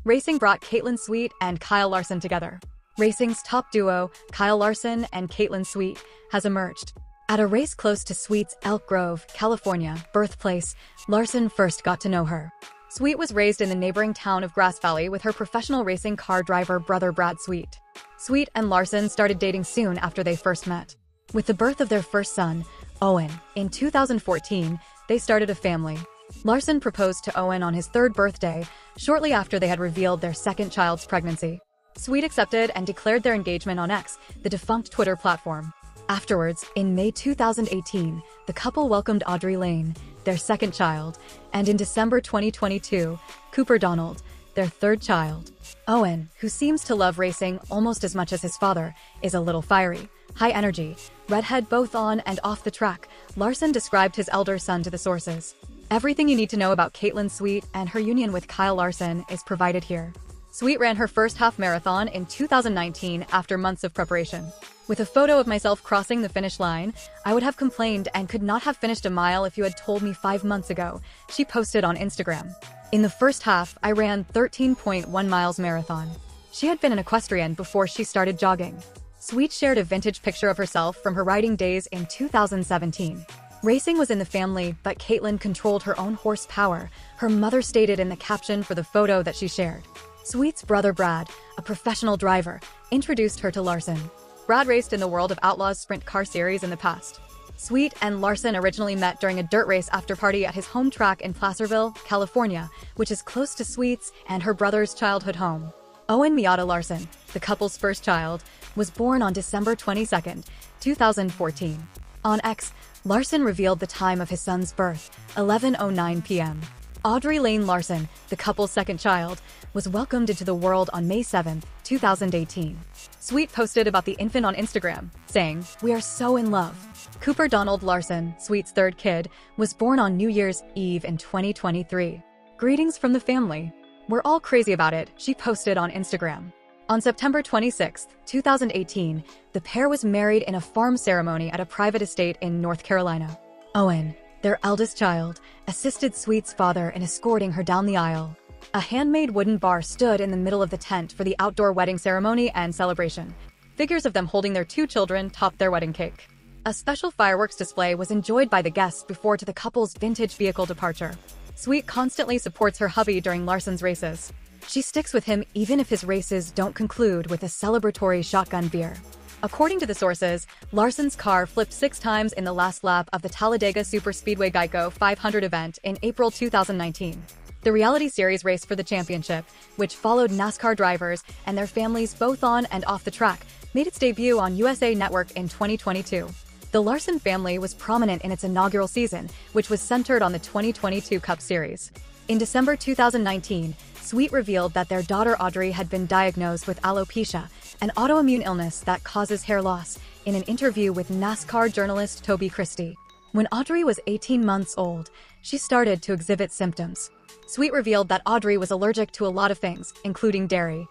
Racing brought Katelyn Sweet and Kyle Larson together. Racing's top duo, Kyle Larson and Katelyn Sweet, has emerged. At a race close to Sweet's Elk Grove, California, birthplace, Larson first got to know her. Sweet was raised in the neighboring town of Grass Valley with her professional racing car driver brother Brad Sweet. Sweet and Larson started dating soon after they first met. With the birth of their first son, Owen, in 2014, they started a family. Larson proposed to Owen on his third birthday, shortly after they had revealed their second child's pregnancy. Sweet accepted and declared their engagement on X, the defunct Twitter platform. Afterwards, in May 2018, the couple welcomed Audrey Lane, their second child, and in December 2022, Cooper Donald, their third child. Owen, who seems to love racing almost as much as his father, is a little fiery, high energy, redhead both on and off the track, Larson described his elder son to the sources. Everything you need to know about Katelyn Sweet and her union with Kyle Larson is provided here. Sweet ran her first half marathon in 2019 after months of preparation. With a photo of myself crossing the finish line, I would have complained and could not have finished a mile if you had told me 5 months ago, she posted on Instagram. In the first half, I ran 13.1 miles marathon. She had been an equestrian before she started jogging. Sweet shared a vintage picture of herself from her riding days in 2017. Racing was in the family, but Katelyn controlled her own horsepower, her mother stated in the caption for the photo that she shared. Sweet's brother Brad, a professional driver, introduced her to Larson. Brad raced in the World of Outlaws sprint car series in the past. Sweet and Larson originally met during a dirt race after party at his home track in Placerville, California, which is close to Sweet's and her brother's childhood home. Owen Miata Larson, the couple's first child, was born on December 22, 2014. On X, Larson revealed the time of his son's birth, 11:09 p.m. Audrey Lane Larson, the couple's second child, was welcomed into the world on May 7, 2018. Sweet posted about the infant on Instagram, saying, "We are so in love." Cooper Donald Larson, Sweet's third kid, was born on New Year's Eve in 2023. "Greetings from the family. We're all crazy about it," she posted on Instagram. On September 26, 2018, the pair was married in a farm ceremony at a private estate in North Carolina. Owen, their eldest child, assisted Sweet's father in escorting her down the aisle. A handmade wooden bar stood in the middle of the tent for the outdoor wedding ceremony and celebration. Figures of them holding their 2 children topped their wedding cake. A special fireworks display was enjoyed by the guests before to the couple's vintage vehicle departure. Sweet constantly supports her hubby during Larson's races. She sticks with him even if his races don't conclude with a celebratory shotgun beer. According to the sources, Larson's car flipped 6 times in the last lap of the Talladega Superspeedway Geico 500 event in April 2019. The reality series Race for the Championship, which followed NASCAR drivers and their families both on and off the track, made its debut on USA Network in 2022. The Larson family was prominent in its inaugural season, which was centered on the 2022 Cup Series. In December 2019, Sweet revealed that their daughter Audrey had been diagnosed with alopecia, an autoimmune illness that causes hair loss, in an interview with NASCAR journalist Toby Christie. When Audrey was 18 months old, she started to exhibit symptoms. Sweet revealed that Audrey was allergic to a lot of things, including dairy.